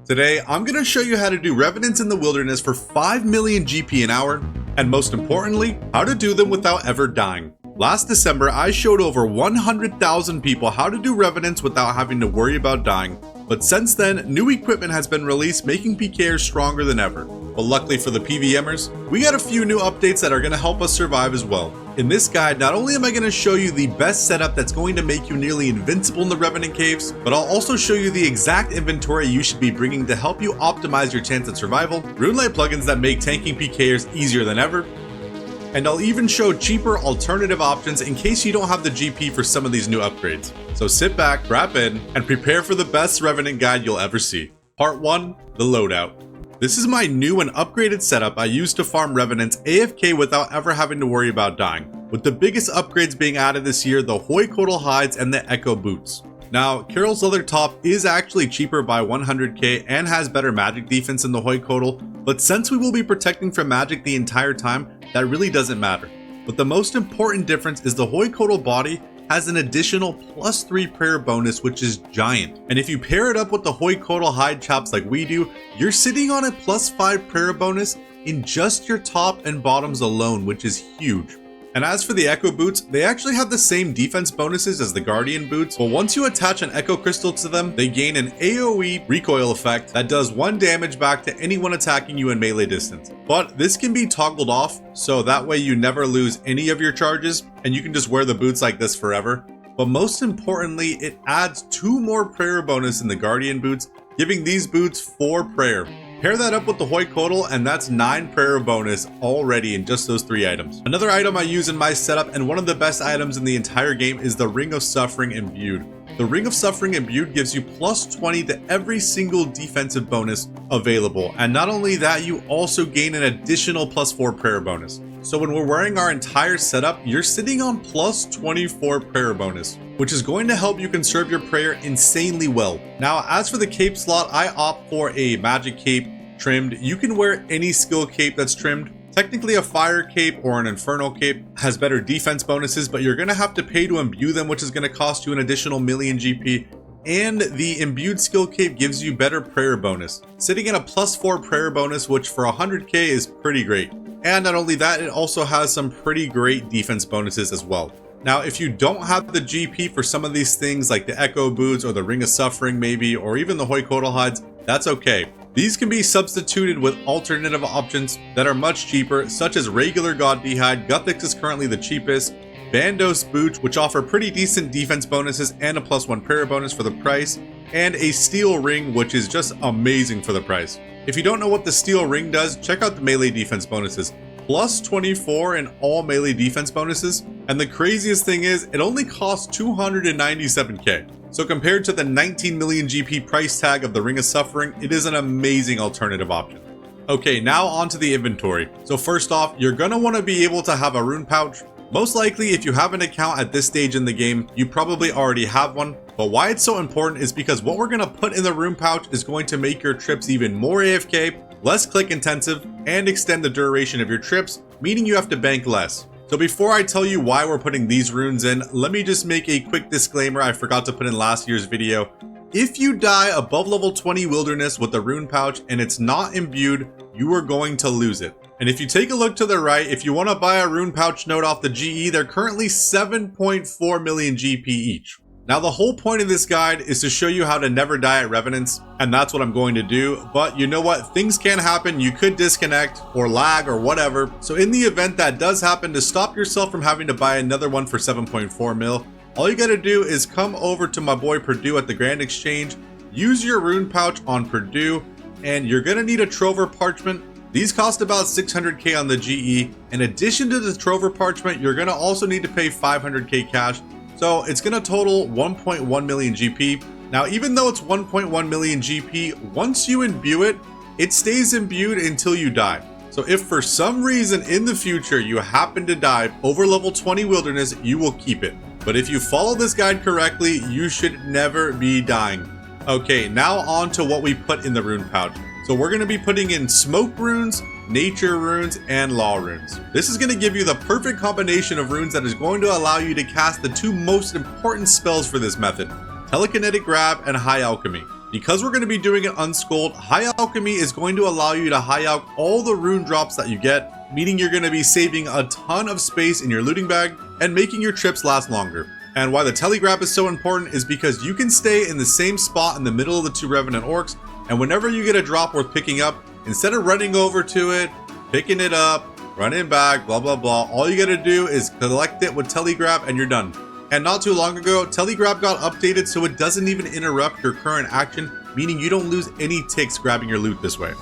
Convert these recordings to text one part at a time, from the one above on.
Today, I'm going to show you how to do Revenants in the Wilderness for 5 million GP an hour, and most importantly, how to do them without ever dying. Last December, I showed over 100,000 people how to do Revenants without having to worry about dying. But since then, new equipment has been released making PKers stronger than ever. But luckily for the PVMers, we got a few new updates that are going to help us survive as well. In this guide, not only am I going to show you the best setup that's going to make you nearly invincible in the Revenant caves, but I'll also show you the exact inventory you should be bringing to help you optimize your chance at survival, Runelite plugins that make tanking PKers easier than ever, and I'll even show cheaper alternative options in case you don't have the GP for some of these new upgrades. So sit back, strap in, and prepare for the best Revenant guide you'll ever see. Part 1, the loadout. This is my new and upgraded setup I use to farm Revenants AFK without ever having to worry about dying, with the biggest upgrades being added this year, the Hoykotal hides and the Echo boots. Now, Carol's leather top is actually cheaper by 100k and has better magic defense than the Hoykotal, but since we will be protecting from magic the entire time, that really doesn't matter. But the most important difference is the Hoykotal body has an additional +3 prayer bonus, which is giant. And if you pair it up with the Hoykotal hide chaps like we do, you're sitting on a +5 prayer bonus in just your top and bottoms alone, which is huge. And as for the Echo boots, they actually have the same defense bonuses as the Guardian boots, but once you attach an Echo crystal to them, they gain an AoE recoil effect that does 1 damage back to anyone attacking you in melee distance. But this can be toggled off, so that way you never lose any of your charges, and you can just wear the boots like this forever. But most importantly, it adds 2 more prayer bonus in the Guardian boots, giving these boots 4 prayer. Pair that up with the Hoykotal and that's 9 prayer bonus already in just those 3 items. Another item I use in my setup and one of the best items in the entire game is the Ring of Suffering Imbued. The Ring of Suffering Imbued gives you +20 to every single defensive bonus available, and not only that, you also gain an additional +4 prayer bonus. So when we're wearing our entire setup, you're sitting on +24 prayer bonus, which is going to help you conserve your prayer insanely well. Now, as for the cape slot, I opt for a magic cape trimmed. You can wear any skill cape that's trimmed. Technically, a fire cape or an infernal cape has better defense bonuses, but you're going to have to pay to imbue them, which is going to cost you an additional million GP. And the imbued skill cape gives you better prayer bonus, sitting in a +4 prayer bonus, which for 100k is pretty great. And not only that, it also has some pretty great defense bonuses as well. Now, if you don't have the GP for some of these things like the Echo boots or the Ring of Suffering maybe, or even the Hoykotal hides, that's okay. These can be substituted with alternative options that are much cheaper, such as regular God Hide. Guthix is currently the cheapest. Bandos boots, which offer pretty decent defense bonuses and a +1 prayer bonus for the price, and a steel ring, which is just amazing for the price. If you don't know what the steel ring does, check out the melee defense bonuses. +24 in all melee defense bonuses, and the craziest thing is it only costs 297k. So compared to the 19 million GP price tag of the Ring of Suffering, it is an amazing alternative option. Okay, now onto the inventory. So first off, you're gonna want to be able to have a rune pouch. Most likely, if you have an account at this stage in the game, you probably already have one. But why it's so important is because what we're going to put in the rune pouch is going to make your trips even more AFK, less click intensive, and extend the duration of your trips, meaning you have to bank less. So before I tell you why we're putting these runes in, let me just make a quick disclaimer I forgot to put in last year's video. If you die above level 20 wilderness with the rune pouch and it's not imbued, you are going to lose it. And if you take a look to the right, if you want to buy a rune pouch node off the GE, they're currently 7.4 million GP each. Now, the whole point of this guide is to show you how to never die at Revenants, and that's what I'm going to do. But you know what? Things can happen. You could disconnect or lag or whatever. So in the event that does happen, to stop yourself from having to buy another one for 7.4 mil, all you got to do is come over to my boy Purdue at the Grand Exchange, use your rune pouch on Purdue, and you're going to need a Trover parchment. These cost about 600k on the GE. In addition to the Trover parchment, you're going to also need to pay 500k cash. So it's going to total 1.1 million GP. Now, even though it's 1.1 million GP, once you imbue it, it stays imbued until you die. So if for some reason in the future you happen to die over level 20 wilderness, you will keep it. But if you follow this guide correctly, you should never be dying. Okay, now on to what we put in the rune pouch. So we're going to be putting in smoke runes, nature runes, and law runes. This is going to give you the perfect combination of runes that is going to allow you to cast the 2 most important spells for this method, telekinetic grab and high alchemy. Because we're going to be doing it unskulled, High Alchemy is going to allow you to high alch all the rune drops that you get, meaning you're going to be saving a ton of space in your looting bag and making your trips last longer. And why the telegraph is so important is because you can stay in the same spot in the middle of the two Revenant orcs, and whenever you get a drop worth picking up, instead of running over to it, picking it up, running back, blah blah blah, all you gotta do is collect it with telegraph and you're done. And not too long ago, telegraph got updated so it doesn't even interrupt your current action, meaning you don't lose any ticks grabbing your loot this way.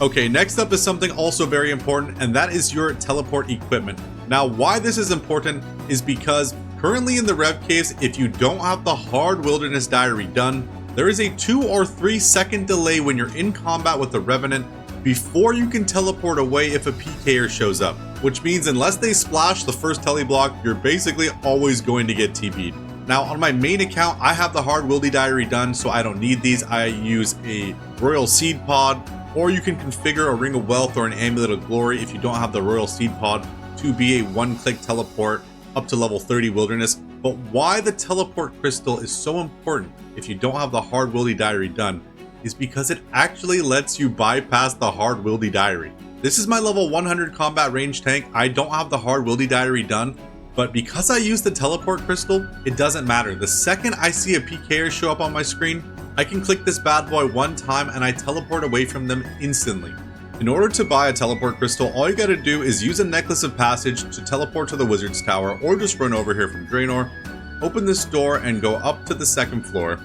Okay, next up is something also very important, and that is your teleport equipment. Now, why this is important is because currently in the Rev caves, if you don't have the hard wilderness diary done, there is a 2 or 3 second delay when you're in combat with the Revenant before you can teleport away if a PKer shows up, which means unless they splash the first teleblock, you're basically always going to get TP'd. Now on my main account, I have the hard wildy diary done, so I don't need these. I use a royal seed pod, or you can configure a ring of wealth or an amulet of glory if you don't have the royal seed pod to be a one-click teleport up to level 30 wilderness. But why the teleport crystal is so important if you don't have the hard wildy diary done is because it actually lets you bypass the hard wildy diary. This is my level 100 combat range tank. I don't have the hard wildy diary done, but because I use the teleport crystal, it doesn't matter. The second I see a PKer show up on my screen, I can click this bad boy one time and I teleport away from them instantly. In order to buy a teleport crystal, all you gotta do is use a necklace of passage to teleport to the wizard's tower, or just run over here from Draenor, open this door and go up to the second floor.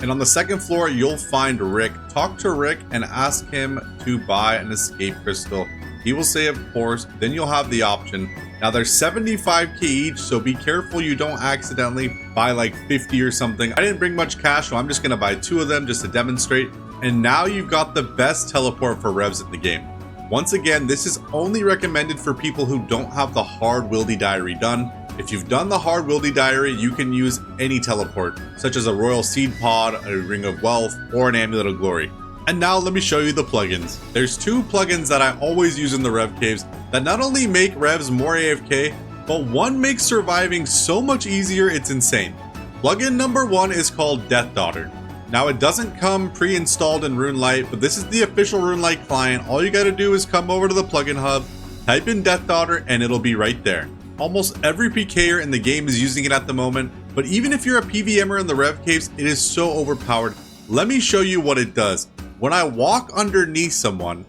And on the second floor, you'll find Rick. Talk to Rick and ask him to buy an escape crystal. He will say, of course, then you'll have the option. Now there's 75k each, so be careful you don't accidentally buy like 50 or something. I didn't bring much cash, so I'm just gonna buy 2 of them just to demonstrate. And now you've got the best teleport for Revs in the game. Once again, this is only recommended for people who don't have the hard wildy diary done. If you've done the hard wildy diary, you can use any teleport, such as a royal seed pod, a ring of wealth, or an amulet of glory. And now let me show you the plugins. There's 2 plugins that I always use in the Rev caves that not only make Revs more AFK, but one makes surviving so much easier it's insane. Plugin number 1 is called Death Daughter. Now it doesn't come pre-installed in Runelite, but this is the official Runelite client. All you gotta do is come over to the plugin hub, type in Death Daughter, and it'll be right there. Almost every PKer in the game is using it at the moment, but even if you're a PVMer in the Rev caves, it is so overpowered. Let me show you what it does. When I walk underneath someone,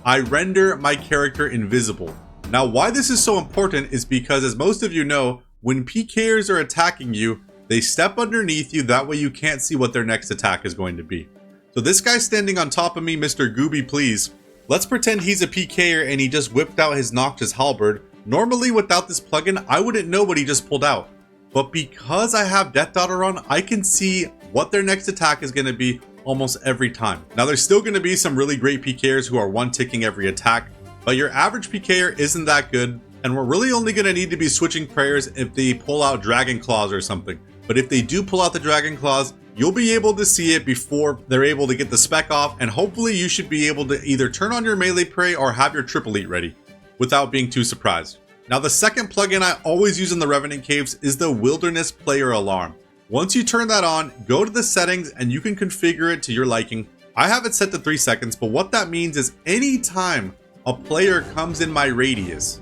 I render my character invisible. Now why this is so important is because, as most of you know, when PKers are attacking you, they step underneath you, that way you can't see what their next attack is going to be. So this guy standing on top of me, Mr. Gooby Please, let's pretend he's a PKer and he just whipped out his Noctis halberd. Normally without this plugin, I wouldn't know what he just pulled out. But because I have Death Daughter on, I can see what their next attack is going to be almost every time. Now there's still going to be some really great PKers who are one-ticking every attack, but your average PKer isn't that good, and we're really only going to need to be switching prayers if they pull out Dragon Claws or something. But if they do pull out the Dragon Claws, you'll be able to see it before they're able to get the spec off, and hopefully you should be able to either turn on your melee prey or have your triple elite ready without being too surprised. Now the second plugin I always use in the Revenant caves is the Wilderness Player Alarm. Once you turn that on, go to the settings and you can configure it to your liking. I have it set to 3 seconds, but what that means is anytime a player comes in my radius,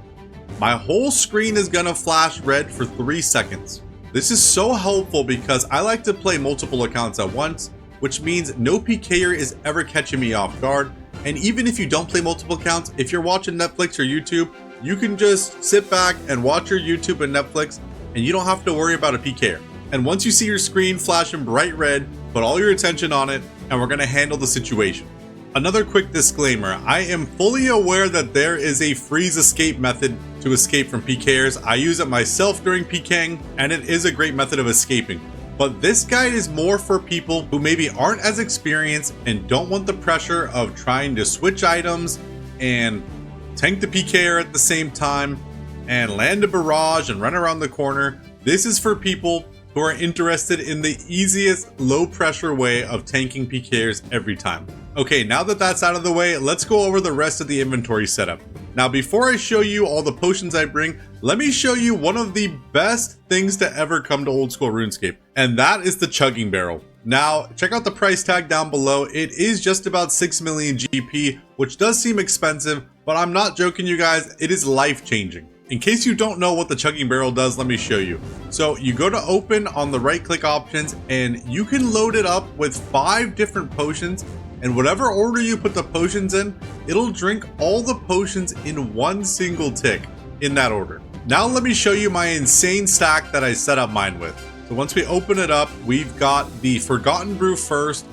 my whole screen is gonna flash red for 3 seconds. This is so helpful because I like to play multiple accounts at once, which means no PKer is ever catching me off guard. And even if you don't play multiple accounts, if you're watching Netflix or YouTube, you can just sit back and watch your YouTube and Netflix, and you don't have to worry about a PKer. And once you see your screen flashing bright red, put all your attention on it, and we're gonna handle the situation. Another quick disclaimer, I am fully aware that there is a freeze escape method to escape from PKers. I use it myself during PKing, and it is a great method of escaping. But this guide is more for people who maybe aren't as experienced and don't want the pressure of trying to switch items and tank the PKer at the same time and land a barrage and run around the corner. This is for people who are interested in the easiest low pressure way of tanking PKers every time. Okay, now that that's out of the way, let's go over the rest of the inventory setup. Now before I show you all the potions I bring, let me show you one of the best things to ever come to old school RuneScape, and that is the chugging barrel. Now, check out the price tag down below. It is just about 6 million GP, which does seem expensive, but I'm not joking you guys, it is life-changing. In case you don't know what the chugging barrel does, let me show you. So you go to open on the right click options and you can load it up with 5 different potions, and whatever order you put the potions in, it'll drink all the potions in one single tick in that order. Now let me show you my insane stack that I set up mine with. So once we open it up, we've got the Forgotten Brew first,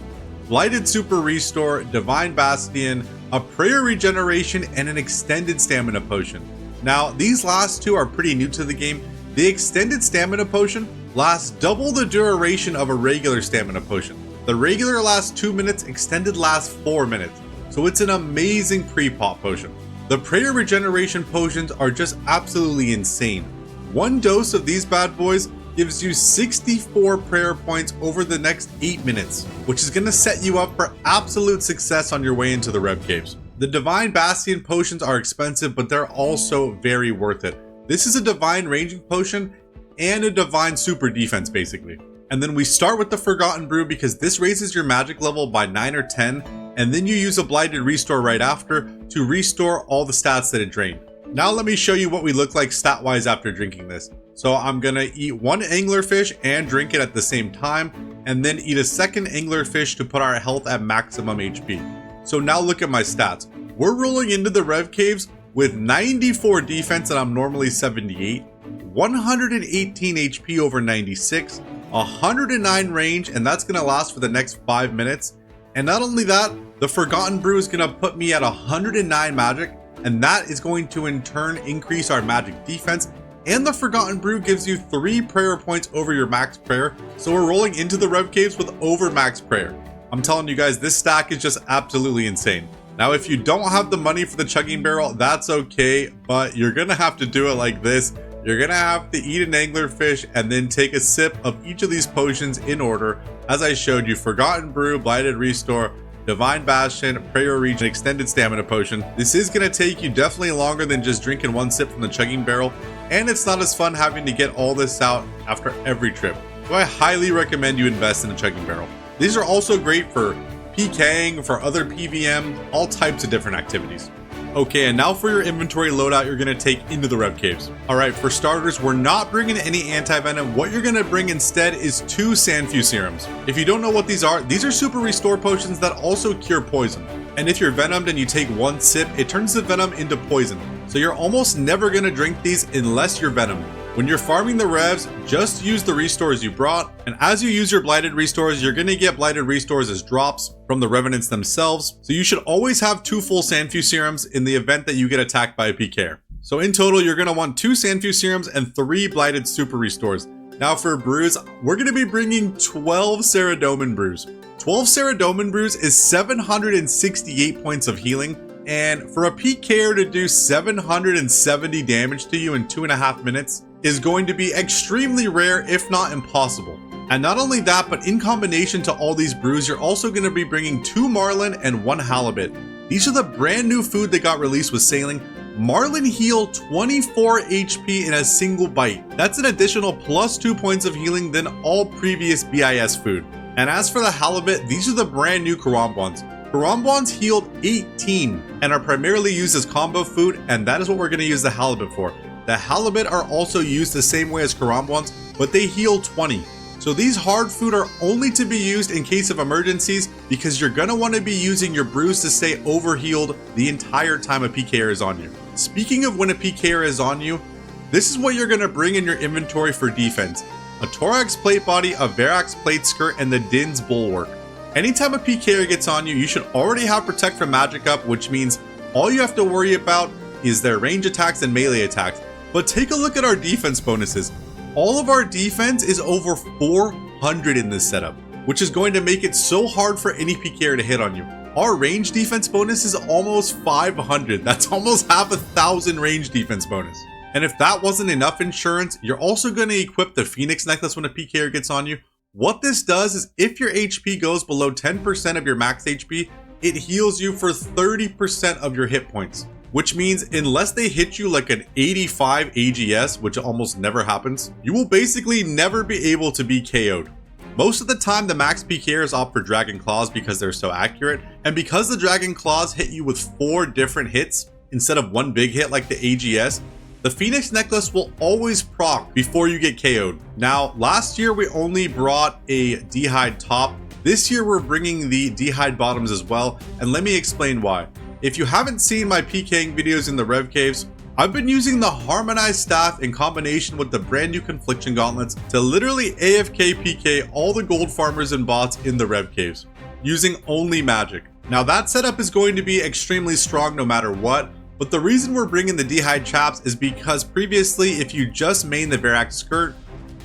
Blighted Super Restore, Divine Bastion, a Prayer Regeneration, and an Extended Stamina Potion. Now, these last two are pretty new to the game. The Extended Stamina Potion lasts double the duration of a regular Stamina Potion. The regular lasts 2 minutes, Extended lasts 4 minutes. So it's an amazing pre-pop potion. The Prayer Regeneration Potions are just absolutely insane. One dose of these bad boys gives you 64 prayer points over the next 8 minutes, which is going to set you up for absolute success on your way into the Rev Caves. The Divine Bastion potions are expensive, but they're also very worth it. This is a Divine Ranging Potion and a Divine Super Defense, basically. And then we start with the Forgotten Brew because this raises your magic level by 9 or 10, and then you use a Blighted Restore right after to restore all the stats that it drained. Now let me show you what we look like stat-wise after drinking this. So I'm gonna eat 1 anglerfish and drink it at the same time, and then eat a second anglerfish to put our health at maximum HP. So now look at my stats. We're rolling into the Rev Caves with 94 defense and I'm normally 78, 118 HP over 96, 109 range, and that's gonna last for the next 5 minutes. And not only that, the Forgotten Brew is gonna put me at 109 magic, and that is going to in turn increase our magic defense. And the Forgotten Brew gives you 3 prayer points over your max prayer, so we're rolling into the Rev Caves with over max prayer. I'm telling you guys, this stack is just absolutely insane. Now, if you don't have the money for the chugging barrel, that's okay, but you're gonna have to do it like this. You're gonna have to eat an anglerfish and then take a sip of each of these potions in order. As I showed you, Forgotten Brew, Blighted Restore, Divine Bastion, Prayer Regen, Extended Stamina Potion. This is gonna take you definitely longer than just drinking 1 sip from the chugging barrel, and it's not as fun having to get all this out after every trip. So I highly recommend you invest in a chugging barrel. These are also great for PKing, for other PVM, all types of different activities. Okay, and now for your inventory loadout you're gonna take into the Rev Caves. All right, for starters, we're not bringing any anti-venom. What you're gonna bring instead is 2 Sandfuse serums. If you don't know what these are super restore potions that also cure poison. And if you're venomed and you take 1 sip, it turns the venom into poison. So you're almost never gonna drink these unless you're venomed. When you're farming the Revs, just use the restores you brought, and as you use your Blighted Restores, you're gonna get Blighted Restores as drops from the Revenants themselves, so you should always have 2 full Sandfuse serums in the event that you get attacked by a PKer. So in total, you're gonna want 2 Sandfuse serums and 3 Blighted Super Restores. Now for brews, we're gonna be bringing 12 Saradomin brews. 12 Saradomin brews is 768 points of healing, and for a PKer to do 770 damage to you in 2.5 minutes, is going to be extremely rare, if not impossible. And not only that, but in combination to all these brews, you're also going to be bringing 2 marlin and 1 halibut. These are the brand new food that got released with sailing. Marlin heal 24 HP in a single bite. That's an additional plus 2 points of healing than all previous BIS food. And as for the halibut, these are the brand new Karambwans. Karambwans healed 18 and are primarily used as combo food, and that is what we're going to use the halibut for. The halibut are also used the same way as Karambwans, but they heal 20. So these hard food are only to be used in case of emergencies, because you're going to want to be using your brews to stay overhealed the entire time a PKer is on you. Speaking of when a PKer is on you, this is what you're going to bring in your inventory for defense. A Thorax Plate Body, a Verax Plate Skirt, and the Din's Bulwark. Anytime a PKer gets on you, you should already have Protect from Magic up, which means all you have to worry about is their range attacks and melee attacks. But take a look at our defense bonuses. All of our defense is over 400 in this setup, which is going to make it so hard for any PKer to hit on you. Our range defense bonus is almost 500. That's almost half 1,000 range defense bonus. And if that wasn't enough insurance, you're also going to equip the Phoenix Necklace when a PKer gets on you. What this does is if your HP goes below 10% of your max HP, it heals you for 30% of your hit points. Which means unless they hit you like an 85 AGS, which almost never happens, you will basically never be able to be KO'd. Most of the time, the max PKers opt for Dragon Claws because they're so accurate, and because the Dragon Claws hit you with 4 different hits instead of one big hit like the AGS, the Phoenix Necklace will always proc before you get KO'd. Now, last year we only brought a D'hide top. This year we're bringing the D'hide bottoms as well, and let me explain why. If you haven't seen my PKing videos in the Rev Caves, I've been using the Harmonized Staff in combination with the brand new Confliction Gauntlets to literally AFK PK all the gold farmers and bots in the Rev Caves, using only magic. Now that setup is going to be extremely strong no matter what, but the reason we're bringing the D'hide chaps is because previously if you just main the Varrock skirt,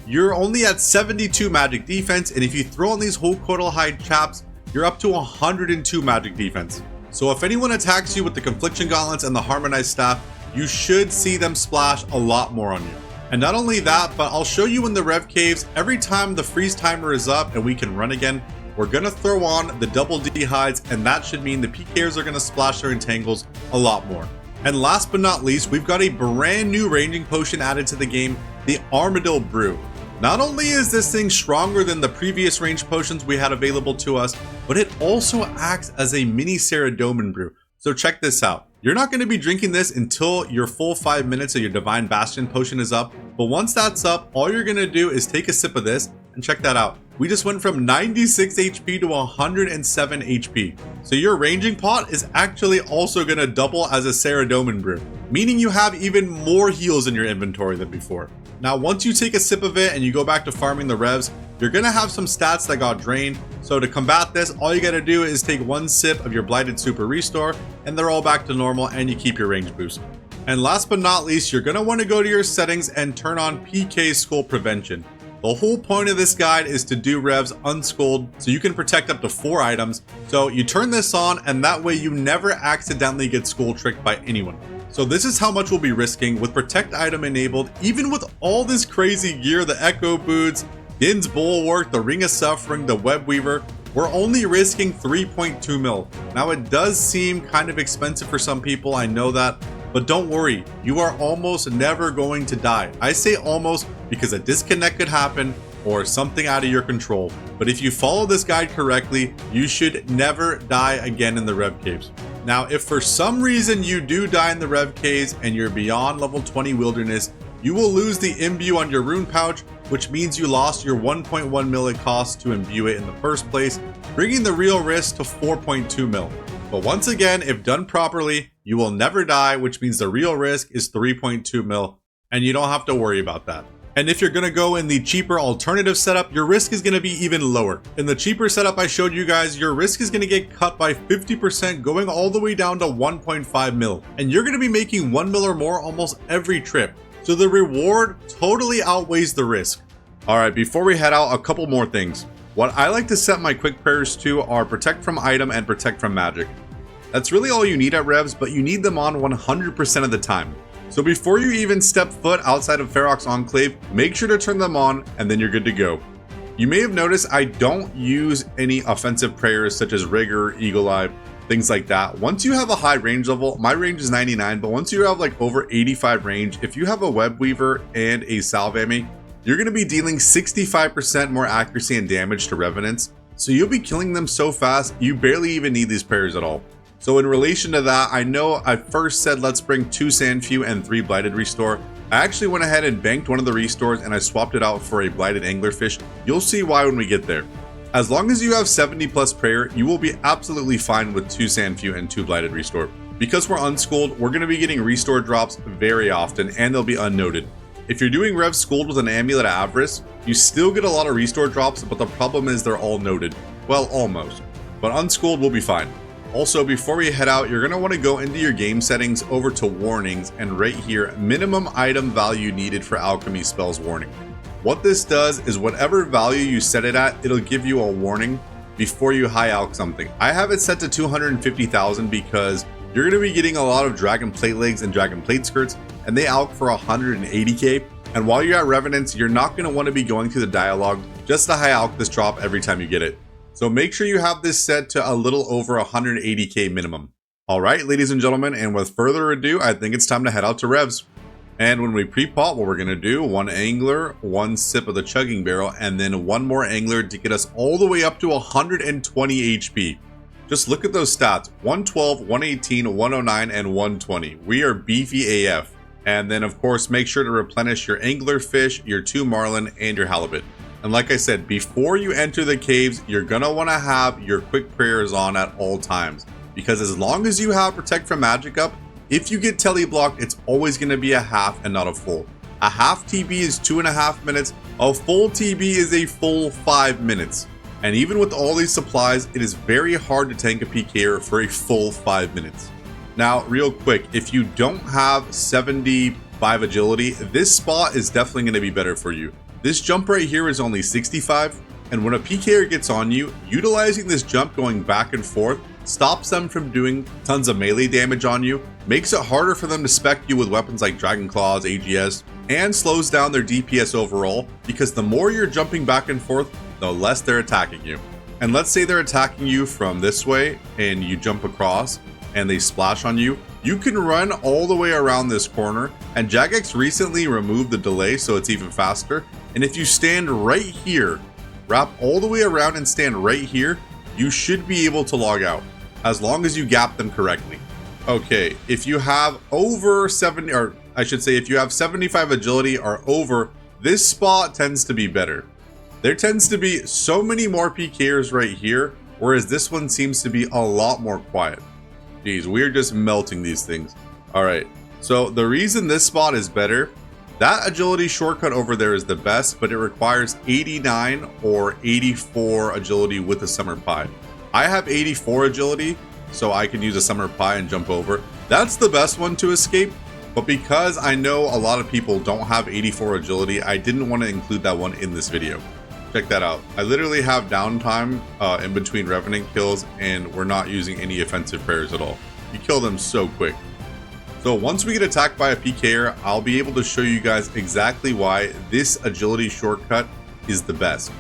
you're only at 72 magic defense, and if you throw on these whole Coatal Hide chaps, you're up to 102 magic defense. So if anyone attacks you with the Confliction Gauntlets and the Harmonized Staff, you should see them splash a lot more on you. And not only that, but I'll show you in the Rev Caves, every time the freeze timer is up and we can run again, we're gonna throw on the double D'hides, and that should mean the PKers are gonna splash their entangles a lot more. And last but not least, we've got a brand new ranging potion added to the game, the Armadillo Brew. Not only is this thing stronger than the previous range potions we had available to us, but it also acts as a mini Saradomin brew. So check this out. You're not going to be drinking this until your full 5 minutes of your Divine Bastion potion is up, but once that's up, all you're going to do is take a sip of this, and check that out. We just went from 96 HP to 107 HP. So your ranging pot is actually also going to double as a Saradomin brew, meaning you have even more heals in your inventory than before. Now, once you take a sip of it and you go back to farming the Revs, you're going to have some stats that got drained. So to combat this, all you got to do is take 1 sip of your Blighted Super Restore, and they're all back to normal, and you keep your range boost. And last but not least, you're going to want to go to your settings and turn on PK Skull Prevention. The whole point of this guide is to do Revs unskulled so you can protect up to 4 items. So you turn this on, and that way you never accidentally get skull tricked by anyone. So this is how much we'll be risking with Protect item enabled. Even with all this crazy gear, the Echo Boots, Din's Bulwark, the Ring of Suffering, the Web Weaver, we're only risking 3.2 mil. Now it does seem kind of expensive for some people, I know that, but don't worry, you are almost never going to die. I say almost because a disconnect could happen or something out of your control. But if you follow this guide correctly, you should never die again in the Rev Caves. Now, if for some reason you do die in the Rev Caves and you're beyond level 20 Wilderness, you will lose the imbue on your rune pouch, which means you lost your 1.1 mil it costs to imbue it in the first place, bringing the real risk to 4.2 mil. But once again, if done properly, you will never die, which means the real risk is 3.2 mil, and you don't have to worry about that. And if you're going to go in the cheaper alternative setup, your risk is going to be even lower. In the cheaper setup I showed you guys, your risk is going to get cut by 50%, going all the way down to 1.5 mil. And you're going to be making 1 mil or more almost every trip. So the reward totally outweighs the risk. Alright, before we head out, a couple more things. What I like to set my quick prayers to are Protect from Item and Protect from Magic. That's really all you need at Revs, but you need them on 100% of the time. So before you even step foot outside of Ferox Enclave, make sure to turn them on, and then you're good to go. You may have noticed I don't use any offensive prayers such as Rigor, Eagle Eye, things like that. Once you have a high range level, my range is 99, but once you have like over 85 range, if you have a Web Weaver and a Salvame, you're going to be dealing 65% more accuracy and damage to Revenants. So you'll be killing them so fast, you barely even need these prayers at all. So in relation to that, I know I first said let's bring 2 Sandfew and 3 Blighted Restore. I actually went ahead and banked one of the restores and I swapped it out for a Blighted Anglerfish. You'll see why when we get there. As long as you have 70 plus prayer, you will be absolutely fine with 2 Sandfew and 2 Blighted Restore. Because we're unschooled, we're going to be getting restore drops very often and they'll be unnoted. If you're doing Rev Schooled with an Amulet of Avarice, you still get a lot of restore drops, but the problem is they're all noted. Well, almost. But unschooled will be fine. Also, before we head out, you're going to want to go into your game settings over to warnings and right here, minimum item value needed for alchemy spells warning. What this does is whatever value you set it at, it'll give you a warning before you high alch something. I have it set to 250,000 because you're going to be getting a lot of Dragon Plate Legs and Dragon Plate Skirts, and they alch for 180k. And while you're at Revenants, you're not going to want to be going through the dialogue just to high alch this drop every time you get it. So make sure you have this set to a little over 180k minimum. Alright, ladies and gentlemen, and with further ado, I think it's time to head out to Revs. And when we pre-pot, what we're going to do, one angler, one sip of the chugging barrel, and then one more angler to get us all the way up to 120 HP. Just look at those stats, 112, 118, 109, and 120. We are beefy AF. And then of course, make sure to replenish your angler fish, your 2 marlin, and your halibut. And like I said, before you enter the caves, you're going to want to have your quick prayers on at all times. Because as long as you have protect from magic up, if you get tele blocked, it's always going to be a half and not a full. A half TB is 2.5 minutes. A full TB is a full 5 minutes. And even with all these supplies, it is very hard to tank a PKer for a full 5 minutes. Now, real quick, if you don't have 75 agility, this spot is definitely going to be better for you. This jump right here is only 65. And when a PKer gets on you, utilizing this jump going back and forth stops them from doing tons of melee damage on you, makes it harder for them to spec you with weapons like Dragon Claws, AGS, and slows down their DPS overall, because the more you're jumping back and forth, the less they're attacking you. And let's say they're attacking you from this way and you jump across and they splash on you, you can run all the way around this corner, and Jagex recently removed the delay so it's even faster. And if you stand right here, wrap all the way around and stand right here, you should be able to log out, as long as you gap them correctly. Okay, if you have over 70, or I should say if you have 75 agility or over, this spot tends to be better. There tends to be so many more PKers right here, whereas this one seems to be a lot more quiet. Geez, we're just melting these things. All right, so the reason this spot is better, that agility shortcut over there is the best, but it requires 89 or 84 agility with the summer pie. I have 84 agility, so I can use a summer pie and jump over. That's the best one to escape, but because I know a lot of people don't have 84 agility, I didn't want to include that one in this video. Check that out. I literally have downtime in between Revenant kills, and we're not using any offensive prayers at all. You kill them so quick. So once we get attacked by a PKer, I'll be able to show you guys exactly why this agility shortcut is the best.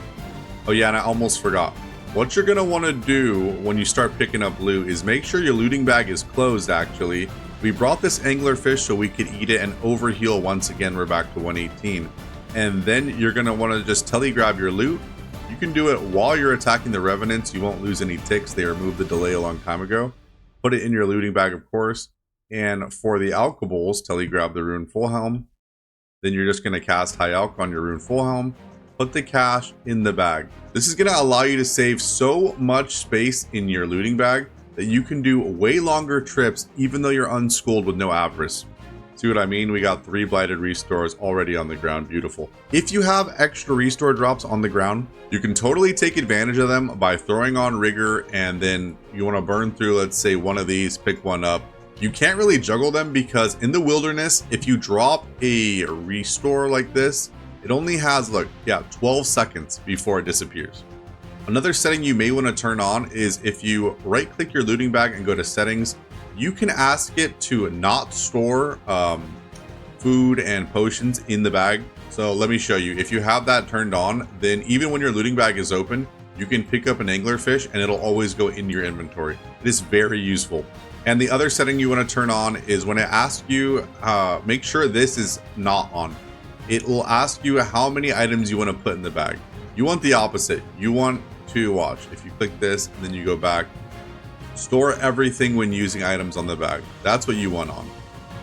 Oh yeah, and I almost forgot. What you're going to want to do when you start picking up loot is make sure your looting bag is closed. Actually, we brought this anglerfish so we could eat it and overheal once again. We're back to 118. And then you're going to want to just telegrab your loot. You can do it while you're attacking the Revenants. You won't lose any ticks. They removed the delay a long time ago. Put it in your looting bag, of course. And for the alkables, telegrab the rune full helm. Then you're just going to cast high alk on your rune full helm. Put the cash in the bag. This is going to allow you to save so much space in your looting bag that you can do way longer trips even though you're unschooled with no avarice. See what I mean? We got 3 blighted restores already on the ground. Beautiful. If you have extra restore drops on the ground, you can totally take advantage of them by throwing on rigor, and then you want to burn through, let's say, one of these, pick one up. You can't really juggle them because in the wilderness, if you drop a restore like this, it only has, look, yeah, 12 seconds before it disappears. Another setting you may want to turn on is if you right click your looting bag and go to settings, you can ask it to not store food and potions in the bag. So let me show you. If you have that turned on, then even when your looting bag is open, you can pick up an anglerfish and it'll always go into your inventory. It is very useful. And the other setting you want to turn on is when it asks you, make sure this is not on. It will ask you how many items you want to put in the bag. You want the opposite. You want to watch. If you click this and then you go back, store everything when using items on the bag. That's what you want on.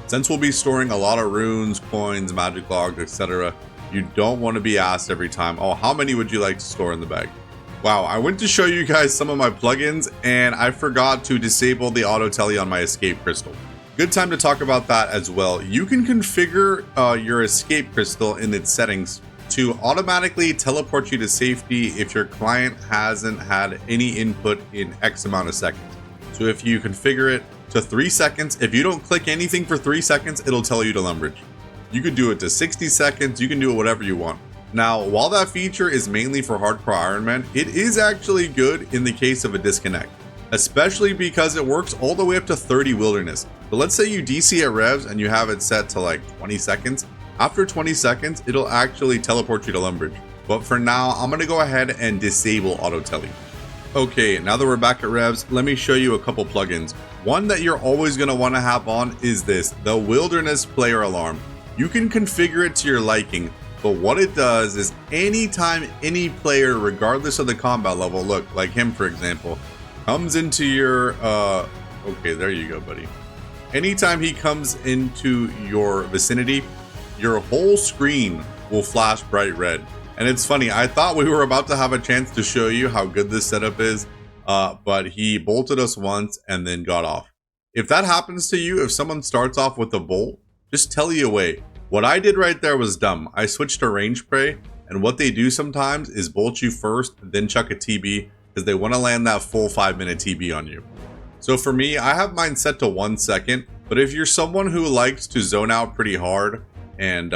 Since we'll be storing a lot of runes, coins, magic logs, etc., you don't want to be asked every time, oh, how many would you like to store in the bag? Wow, I went to show you guys some of my plugins and I forgot to disable the auto tele on my escape crystal. Good time to talk about that as well. You can configure your escape crystal in its settings to automatically teleport you to safety if your client hasn't had any input in X amount of seconds. So if you configure it to 3 seconds, if you don't click anything for 3 seconds, it'll tell you to Lumbridge. You can do it to 60 seconds, you can do it whatever you want. Now, while that feature is mainly for hardcore Ironman, it is actually good in the case of a disconnect, especially because it works all the way up to 30 wilderness. But let's say you DC at Revs and you have it set to like 20 seconds. After 20 seconds, it'll actually teleport you to Lumbridge. But for now, I'm going to go ahead and disable auto tele. Okay, now that we're back at Revs, let me show you a couple plugins. One that you're always going to want to have on is this, the Wilderness Player Alarm. You can configure it to your liking, but what it does is anytime any player, regardless of the combat level, look, like him for example, comes into your, okay, there you go, buddy. Anytime he comes into your vicinity, your whole screen will flash bright red. And it's funny, I thought we were about to have a chance to show you how good this setup is, but he bolted us once and then got off. If that happens to you, if someone starts off with a bolt, just telly away. What I did right there was dumb. I switched to range spray, and what they do sometimes is bolt you first, then chuck a TB, because they want to land that full 5-minute TB on you. So for me, I have mine set to 1 second, but if you're someone who likes to zone out pretty hard and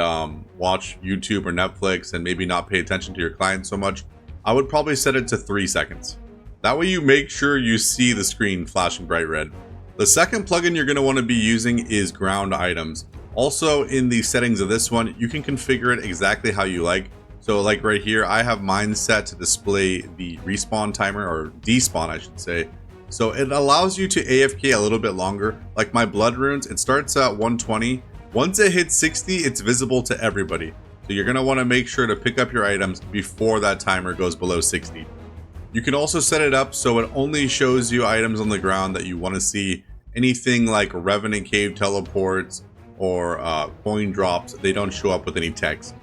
watch YouTube or Netflix and maybe not pay attention to your client so much, I would probably set it to 3 seconds. That way you make sure you see the screen flashing bright red. The second plugin you're going to want to be using is ground items. Also in the settings of this one, you can configure it exactly how you like. So like right here, I have mine set to display the respawn timer, or despawn I should say. So it allows you to AFK a little bit longer. Like my blood runes, it starts at 120. Once it hits 60, it's visible to everybody. So you're going to want to make sure to pick up your items before that timer goes below 60. You can also set it up so it only shows you items on the ground that you want to see. Anything like Revenant cave teleports or coin drops, they don't show up with any text.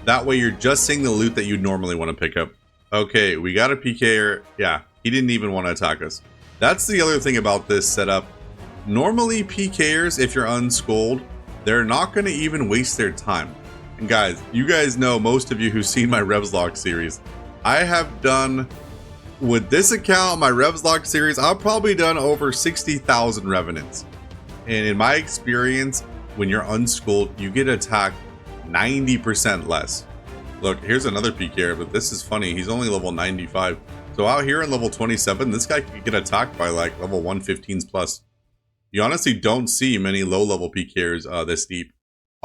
That way you're just seeing the loot that you'd normally want to pick up. Okay, we got a PKer. Yeah, he didn't even want to attack us. That's the other thing about this setup. Normally PKers, if you're unschooled, they're not going to even waste their time. And guys, you guys know, most of you who've seen my Revs log series, I have done, with this account, my Revs log series, I've probably done over 60,000 Revenants. And in my experience, when you're unschooled, you get attacked 90% less. Look, here's another PKer, but this is funny. He's only level 95. So out here in level 27, this guy could get attacked by like level 115s plus. You honestly don't see many low-level PKers this deep.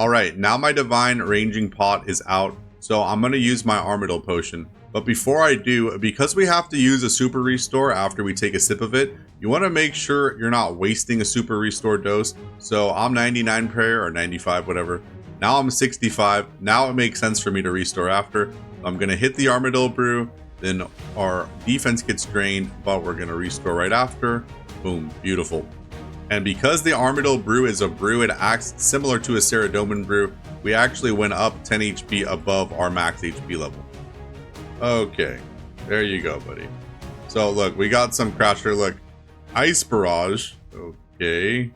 Alright, now my Divine Ranging Pot is out, so I'm going to use my Armadillo Potion. But before I do, because we have to use a Super Restore after we take a sip of it, you want to make sure you're not wasting a Super Restore dose. So I'm 99 prayer, or 95, whatever. Now I'm 65. Now it makes sense for me to restore after. I'm going to hit the Armadillo Brew, then our defense gets drained, but we're going to restore right after. Boom, beautiful. And because the Armadillo Brew is a brew, it acts similar to a Ceradomin Brew. We actually went up 10 HP above our max HP level. Okay, there you go, buddy. So look, we got some Crasher. Look, Ice Barrage. Okay.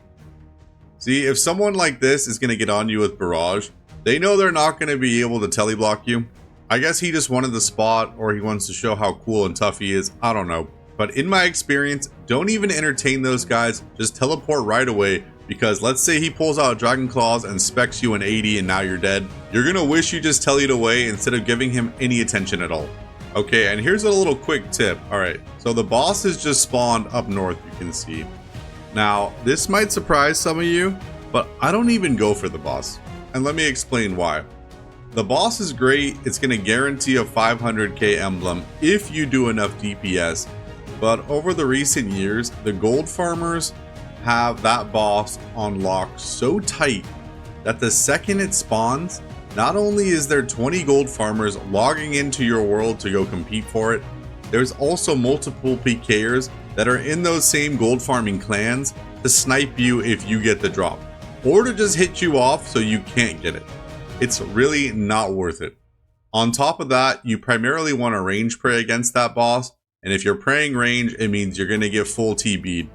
See, if someone like this is going to get on you with Barrage, they know they're not going to be able to teleblock you. I guess he just wanted the spot, or he wants to show how cool and tough he is. I don't know. But in my experience, don't even entertain those guys. Just teleport right away. Because let's say he pulls out Dragon Claws and specs you an 80 and now you're dead. You're going to wish you just tellied away instead of giving him any attention at all. Okay, and here's a little quick tip. Alright, so the boss is just spawned up north, you can see. Now, this might surprise some of you, but I don't even go for the boss. And let me explain why. The boss is great. It's going to guarantee a 500k emblem if you do enough DPS. But over the recent years, the gold farmers have that boss on lock so tight that the second it spawns, not only is there 20 gold farmers logging into your world to go compete for it, there's also multiple PKers that are in those same gold farming clans to snipe you if you get the drop, or to just hit you off so you can't get it. It's really not worth it. On top of that, you primarily want to range pray against that boss, and if you're praying range, it means you're going to get full TB'd.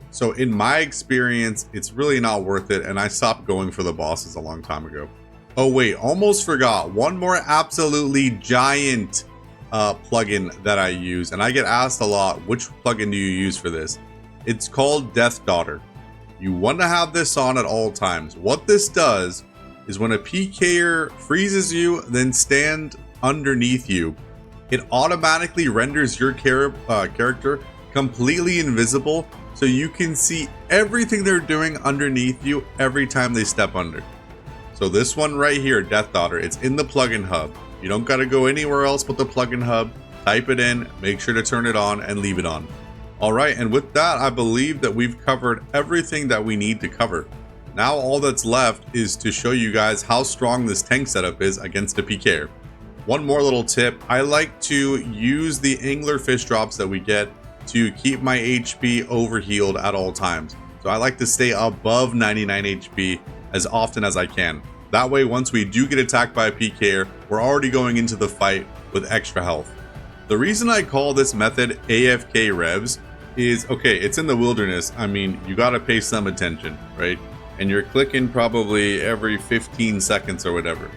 So in my experience, it's really not worth it, and I stopped going for the bosses a long time ago. Oh wait, almost forgot. One more absolutely giant plugin that I use, and I get asked a lot, which plugin do you use for this? It's called Death Daughter. You want to have this on at all times. What this does is when a PKer freezes you, then stand underneath you, it automatically renders your character completely invisible, so you can see everything they're doing underneath you every time they step under. So this one right here, Death Daughter, it's in the plugin hub. You don't got to go anywhere else but the plugin hub. Type it in, make sure to turn it on, and leave it on. Alright, and with that, I believe that we've covered everything that we need to cover. Now all that's left is to show you guys how strong this tank setup is against a PKer. One more little tip, I like to use the anglerfish drops that we get to keep my HP overhealed at all times. So I like to stay above 99 HP as often as I can. That way, once we do get attacked by a PKer, we're already going into the fight with extra health. The reason I call this method AFK Revs is, okay, it's in the wilderness. I mean, you gotta pay some attention, right? And you're clicking probably every 15 seconds or whatever.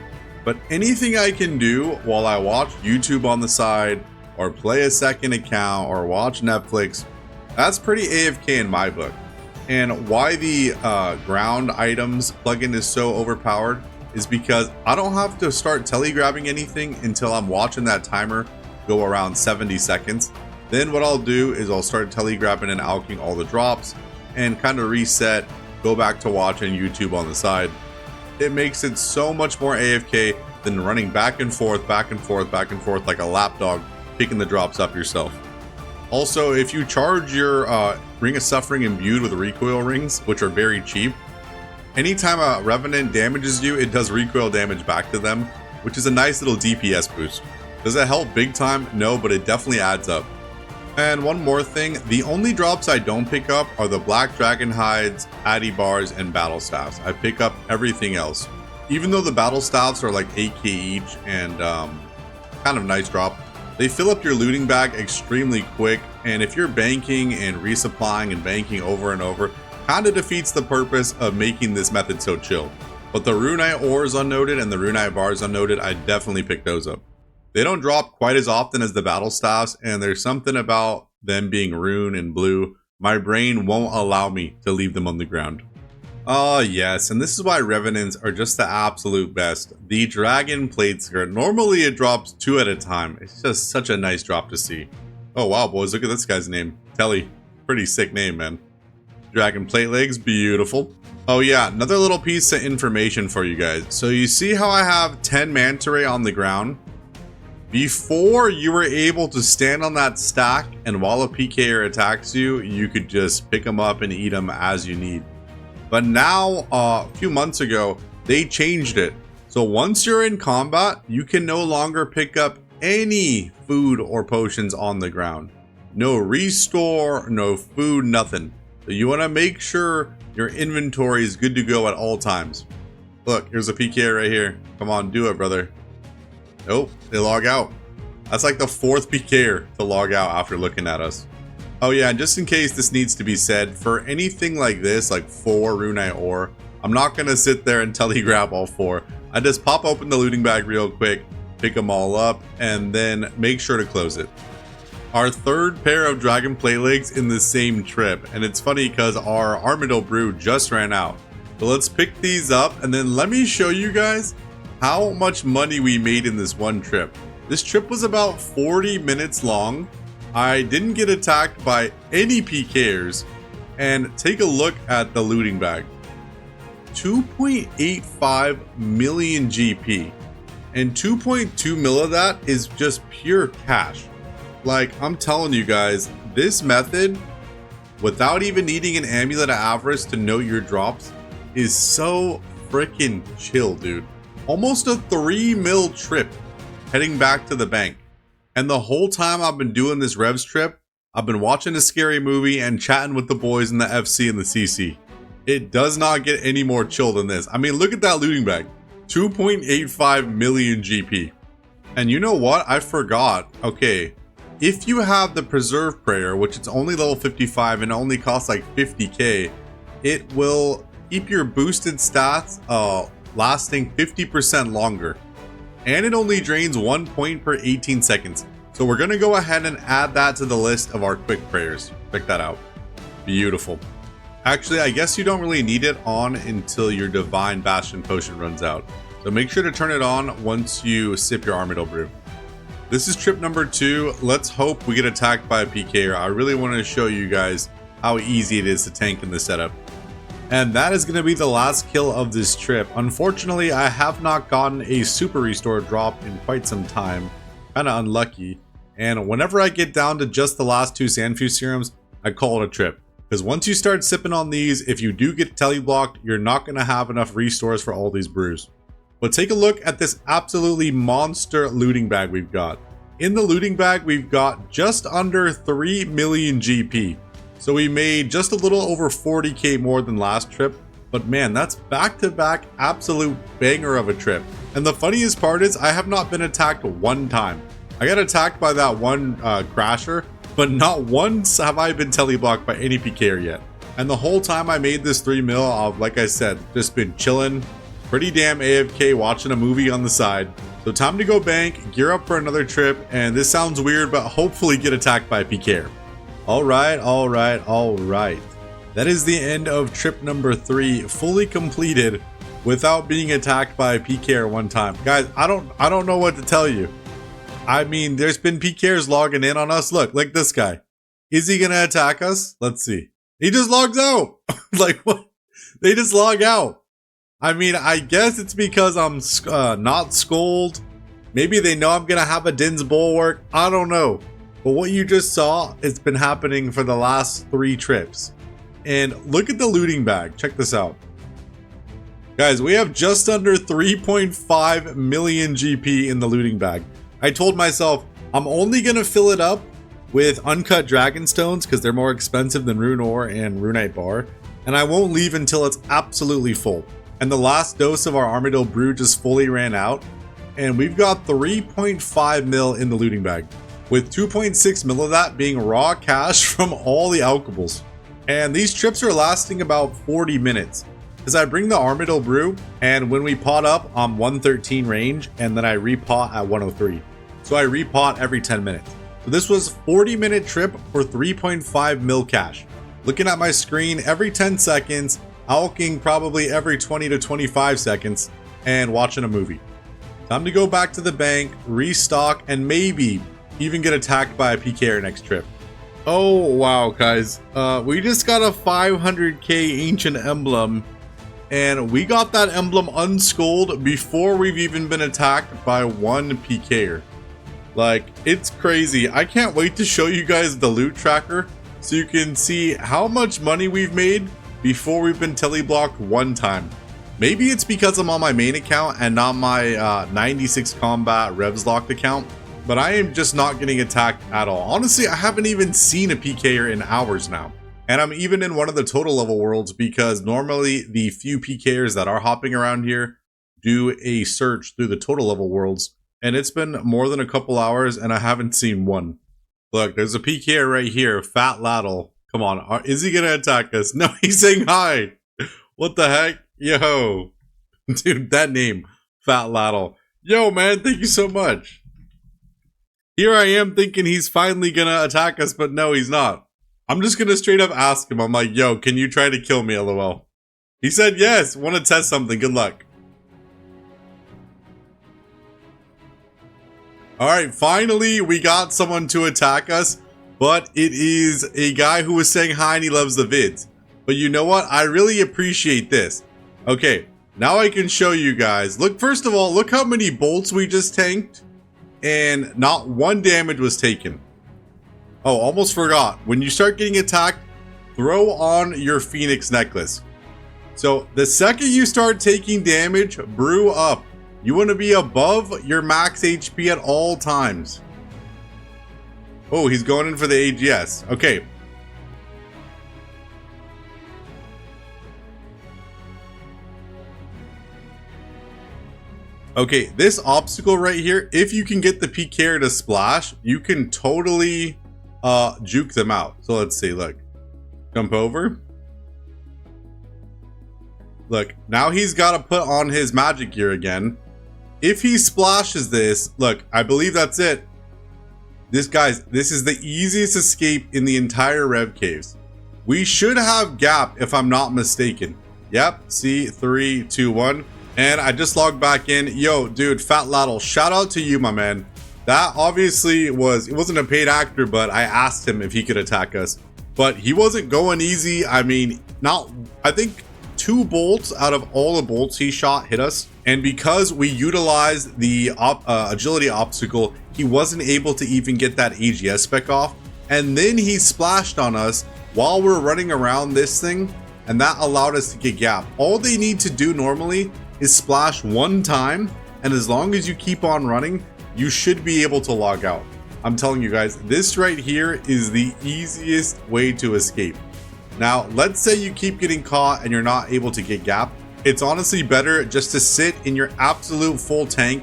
But anything I can do while I watch YouTube on the side, or play a second account, or watch Netflix, that's pretty AFK in my book. And why the ground items plugin is so overpowered is because I don't have to start telegrabbing anything until I'm watching that timer go around 70 seconds. Then what I'll do is I'll start telegrabbing and alching all the drops and kind of reset, go back to watching YouTube on the side. It makes it so much more AFK than running back and forth, back and forth, back and forth like a lapdog, picking the drops up yourself. Also, if you charge your Ring of Suffering imbued with recoil rings, which are very cheap, anytime a Revenant damages you, it does recoil damage back to them, which is a nice little DPS boost. Does it help big time? No, but it definitely adds up. And one more thing, the only drops I don't pick up are the Black Dragon Hides, Addy Bars, and Battle Staffs. I pick up everything else. Even though the Battle Staffs are like 8k each and kind of nice drop, they fill up your looting bag extremely quick, and if you're banking and resupplying and banking over and over, kind of defeats the purpose of making this method so chill. But the Runelite ores unnoted and the Runelite bars unnoted, I definitely pick those up. They don't drop quite as often as the battle staffs, and there's something about them being rune and blue, my brain won't allow me to leave them on the ground. Oh yes, and this is why Revenants are just the absolute best. The Dragon Plate Skirt, normally it drops 2 at a time. It's just such a nice drop to see. Oh wow boys, look at this guy's name. Telly, pretty sick name, man. Dragon Plate Legs, beautiful. Oh yeah, another little piece of information for you guys. So you see how I have 10 Manta Ray on the ground? Before, you were able to stand on that stack, and while a PKer attacks you, you could just pick them up and eat them as you need. But now, a few months ago, they changed it. So once you're in combat, you can no longer pick up any food or potions on the ground. No restore, no food, nothing. So you want to make sure your inventory is good to go at all times. Look, here's a PK right here. Come on, do it, brother. Nope, they log out. That's like the 4th PKer to log out after looking at us. Oh yeah, and just in case this needs to be said, for anything like this, like 4 Runelite ore, I'm not going to sit there and telegrab all 4. I just pop open the looting bag real quick, pick them all up, and then make sure to close it. Our 3rd pair of Dragon Plate Legs in the same trip, and it's funny because our Armadillo Brew just ran out. So let's pick these up, and then let me show you guys how much money we made in this one trip. This trip was about 40 minutes long. I didn't get attacked by any PKers, and take a look at the looting bag. 2.85 million GP, and 2.2 mil of that is just pure cash. Like, I'm telling you guys, this method, without even needing an Amulet of Avarice to note your drops, is so freaking chill, dude. Almost a 3 mil trip heading back to the bank. And the whole time I've been doing this Revs trip, I've been watching a scary movie and chatting with the boys in the FC and the CC. It does not get any more chill than this. I mean, look at that looting bag. 2.85 million GP. And you know what? I forgot. Okay, if you have the Preserve Prayer, which it's only level 55 and only costs like 50k, it will keep your boosted stats lasting 50% longer. And it only drains 1 point per 18 seconds. So we're going to go ahead and add that to the list of our quick prayers. Check that out. Beautiful. Actually, I guess you don't really need it on until your Divine Bastion potion runs out. So make sure to turn it on once you sip your Armadillo Brew. This is trip number 2. Let's hope we get attacked by a PKer. I really want to show you guys how easy it is to tank in this setup. And that is going to be the last kill of this trip. Unfortunately, I have not gotten a super restore drop in quite some time. Kind of unlucky. And whenever I get down to just the last 2 Sandfuse serums, I call it a trip. Because once you start sipping on these, if you do get teleblocked, you're not going to have enough restores for all these brews. But take a look at this absolutely monster looting bag we've got. In the looting bag, we've got just under 3 million GP. So we made just a little over 40k more than last trip. But man, that's back-to-back absolute banger of a trip. And the funniest part is I have not been attacked one time. I got attacked by that one crasher, but not once have I been teleblocked by any PKer yet. And the whole time I made this 3 mil, I've, like I said, just been chilling, pretty damn AFK, watching a movie on the side. So time to go bank, gear up for another trip, and this sounds weird, but hopefully get attacked by a PKer. Alright. That is the end of trip number 3, fully completed without being attacked by a PKer one time. Guys, I don't know what to tell you. I mean, there's been PKers logging in on us. Look, like this guy. Is he gonna attack us? Let's see. He just logs out. Like, what? They just log out. I mean, I guess it's because I'm not Scold. Maybe they know I'm gonna have a Din's Bulwark. I don't know. But what you just saw, it's been happening for the last 3 trips. And look at the looting bag. Check this out. Guys, we have just under 3.5 million GP in the looting bag. I told myself I'm only going to fill it up with uncut dragon stones because they're more expensive than rune ore and runite bar, and I won't leave until it's absolutely full. And the last dose of our Armadillo brew just fully ran out, and we've got 3.5 mil in the looting bag, with 2.6 mil of that being raw cash from all the alcohols. And these trips are lasting about 40 minutes. Because I bring the Armadillo brew, and when we pot up, I'm 113 range, and then I repot at 103. So I repot every 10 minutes. So this was 40-minute trip for 3.5 mil cash. Looking at my screen, every 10 seconds, alking probably every 20 to 25 seconds, and watching a movie. Time to go back to the bank, restock, and maybe even get attacked by a PKer next trip. Oh wow, guys. We just got a 500k ancient emblem. And we got that emblem unscolded before we've even been attacked by one PKer. Like, it's crazy. I can't wait to show you guys the loot tracker so you can see how much money we've made before we've been teleblocked one time. Maybe it's because I'm on my main account and not my 96 combat Revs locked account, but I am just not getting attacked at all. Honestly, I haven't even seen a PKer in hours now. And I'm even in one of the total level worlds because normally the few PKers that are hopping around here do a search through the total level worlds. And it's been more than a couple hours and I haven't seen one. Look, there's a PKer right here, Fat Laddle. Come on, is he gonna attack us? No, he's saying hi. What the heck? Yo. Dude, that name, Fat Laddle. Yo, man, thank you so much. Here I am thinking he's finally gonna attack us, but no, he's not. I'm just gonna straight up ask him. I'm like, yo, can you try to kill me, lol? He said yes. Want to test something? Good luck. Alright, finally we got someone to attack us, but it is a guy who was saying hi and he loves the vids. But you know what? I really appreciate this. Okay, now I can show you guys. Look, first of all, look how many bolts we just tanked, and not one damage was taken. Oh, almost forgot. When you start getting attacked, throw on your Phoenix necklace. So the second you start taking damage, brew up. You want to be above your max HP at all times. Oh, he's going in for the AGS. Okay. Okay, this obstacle right here, if you can get the PKer to splash, you can totally juke them out. So let's see, look. Jump over. Look, now he's got to put on his magic gear again. If he splashes this, look, I believe that's it. This, guys, this is the easiest escape in the entire Rev Caves. We should have gap if I'm not mistaken. Yep, see, 3, 2, 1. And I just logged back in. Yo, dude, Fat Laddle, shout out to you, my man. That obviously was, it wasn't a paid actor, but I asked him if he could attack us. But he wasn't going easy. I mean, I think 2 bolts out of all the bolts he shot hit us. And because we utilized the agility obstacle, he wasn't able to even get that AGS spec off. And then he splashed on us, while we're running around this thing, and that allowed us to get gap. All they need to do normally is splash one time, and as long as you keep on running, you should be able to log out. I'm telling you guys, this right here is the easiest way to escape. Now, let's say you keep getting caught and you're not able to get gap. It's honestly better just to sit in your absolute full tank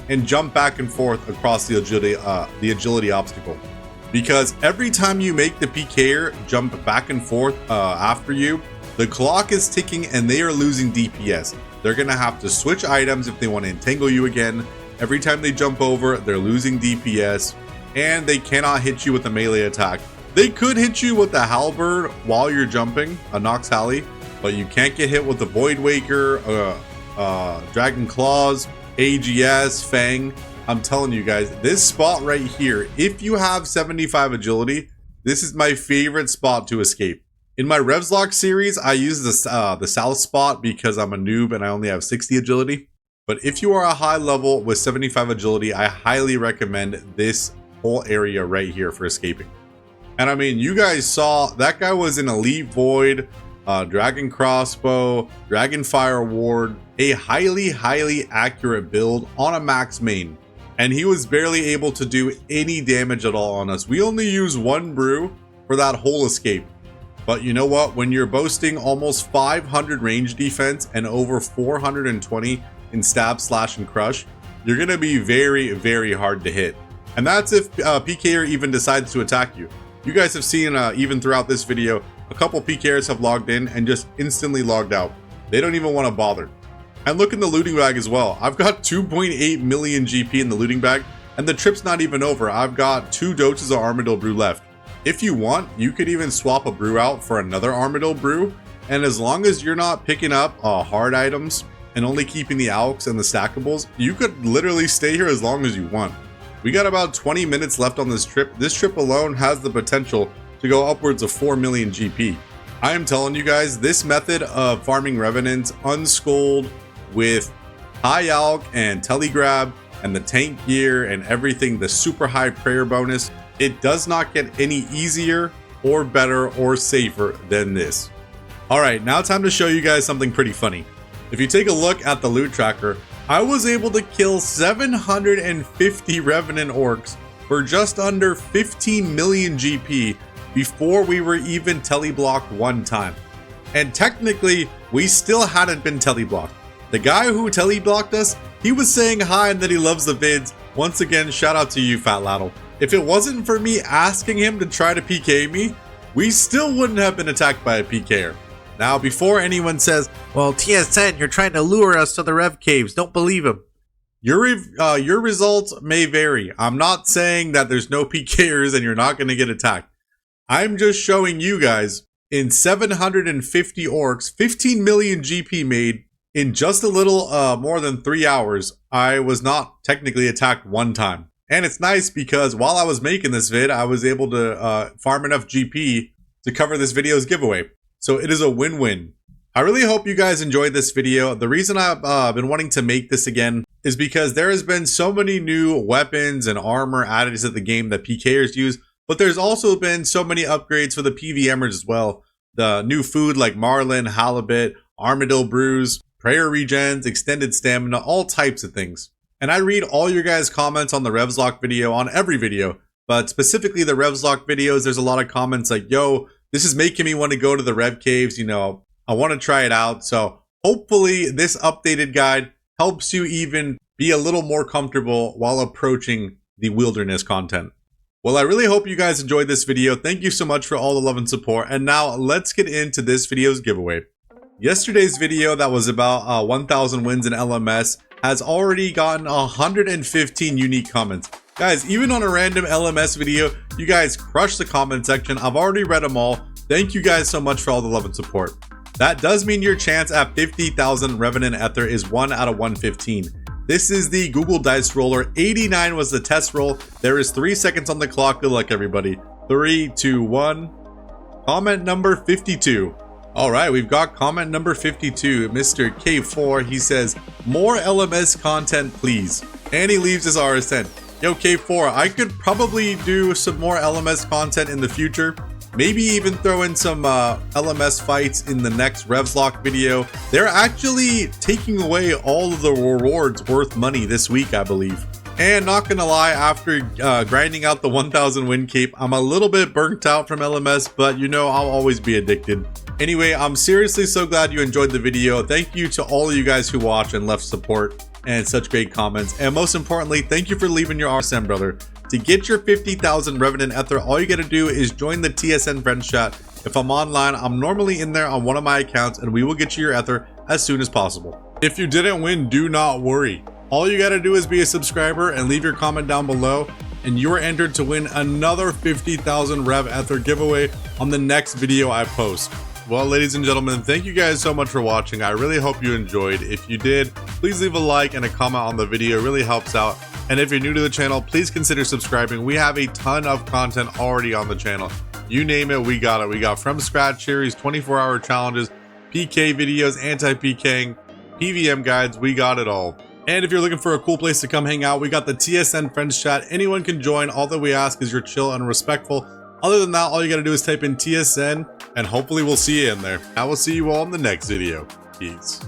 and jump back and forth across the agility obstacle. Because every time you make the PKer jump back and forth after you, the clock is ticking and they are losing DPS. They're gonna have to switch items if they want to entangle you again. Every time they jump over, they're losing DPS, and they cannot hit you with a melee attack. They could hit you with a halberd while you're jumping, a Nox Halley, but you can't get hit with the Void Waker, Dragon Claws, AGS, Fang. I'm telling you guys, this spot right here, if you have 75 agility, this is my favorite spot to escape. In my Revs lock series, I use the south spot because I'm a noob and I only have 60 agility. But if you are a high level with 75 agility, I highly recommend this whole area right here for escaping. And I mean, you guys saw that guy was an Elite Void, Dragon Crossbow, Dragon Fire Ward, a highly accurate build on a max main. And he was barely able to do any damage at all on us. We only used one brew for that whole escape. But you know what? When you're boasting almost 500 range defense and over 420 in stab, slash, and crush, you're going to be very hard to hit. And that's if PKer even decides to attack you. You guys have seen, even throughout this video, a couple PKers have logged in and just instantly logged out. They don't even want to bother. And look in the looting bag as well. I've got 2.8 million GP in the looting bag, and the trip's not even over. I've got 2 doses of Armadillo Brew left. If you want, you could even swap a brew out for another Armadillo Brew, and as long as you're not picking up hard items and only keeping the alks and the stackables, you could literally stay here as long as you want. We got about 20 minutes left on this trip. This trip alone has the potential to go upwards of 4 million GP. I am telling you guys, this method of farming Revenants unschooled with high alk and telegrab and the tank gear and everything, the super high prayer bonus, it does not get any easier or better or safer than this. Alright, now time to show you guys something pretty funny. If you take a look at the loot tracker, I was able to kill 750 Revenant orcs for just under 15 million GP before we were even teleblocked one time. And technically, we still hadn't been teleblocked. The guy who teleblocked us, he was saying hi and that he loves the vids. Once again, shout out to you, Fat Laddle. If it wasn't for me asking him to try to PK me, we still wouldn't have been attacked by a PKer. Now, before anyone says, well, TSN, you're trying to lure us to the Rev Caves, don't believe him. Your results may vary. I'm not saying that there's no PKers and you're not going to get attacked. I'm just showing you guys, in 750 orcs, 15 million GP made, in just a little more than 3 hours, I was not technically attacked one time. And it's nice because while I was making this vid, I was able to farm enough GP to cover this video's giveaway. So it is a win-win. I really hope you guys enjoyed this video. The reason I've been wanting to make this again is because there has been so many new weapons and armor added to the game that PKers use, but there's also been so many upgrades for the PVMers as well. The new food like Marlin, Halibut, Armadillo Brews, Prayer Regens, Extended Stamina, all types of things. And I read all your guys' comments on the Revslock video, on every video, but specifically the Revslock videos, there's a lot of comments like, yo, this is making me want to go to the Rev Caves, you know, I want to try it out. So hopefully this updated guide helps you even be a little more comfortable while approaching the wilderness content. Well, I really hope you guys enjoyed this video. Thank you so much for all the love and support. And now let's get into this video's giveaway. Yesterday's video that was about 1,000 wins in LMS has already gotten 115 unique comments. Guys, even on a random LMS video, you guys crushed the comment section. I've already read them all. Thank you guys so much for all the love and support. That does mean your chance at 50,000 Revenant Ether is 1 out of 115. This is the Google Dice Roller. 89 was the test roll. There is 3 seconds on the clock. Good luck, everybody. 3, 2, 1. Comment number 52. All right, we've got comment number 52, Mr. K4. He says, more LMS content, please. And he leaves his RSN. Yo, K4, I could probably do some more LMS content in the future. maybe even throw in some LMS fights in the next Revs lock video. They're actually taking away all of the rewards worth money this week, I believe. And not gonna lie, after grinding out the 1000 win cape, I'm a little bit burnt out from LMS, but you know, I'll always be addicted. Anyway, I'm seriously so glad you enjoyed the video. Thank you to all of you guys who watched and left support and such great comments. And most importantly, thank you for leaving your RSM, brother. To get your 50,000 Revenant Ether, all you gotta do is join the TSN Friends Chat. If I'm online, I'm normally in there on one of my accounts, and we will get you your Ether as soon as possible. If you didn't win, do not worry. All you gotta do is be a subscriber and leave your comment down below, and you're entered to win another 50,000 Rev Ether giveaway on the next video I post. Well, ladies and gentlemen, thank you guys so much for watching. I really hope you enjoyed. If you did, please leave a like and a comment on the video. It really helps out. And if you're new to the channel, please consider subscribing. We have a ton of content already on the channel. You name it, we got it. We got from scratch series, 24-hour challenges, PK videos, anti-PKing, PVM guides, we got it all. And if you're looking for a cool place to come hang out, we got the TSN Friends Chat. Anyone can join. All that we ask is you're chill and respectful. Other than that, all you gotta do is type in TSN, and hopefully we'll see you in there. I will see you all in the next video. Peace.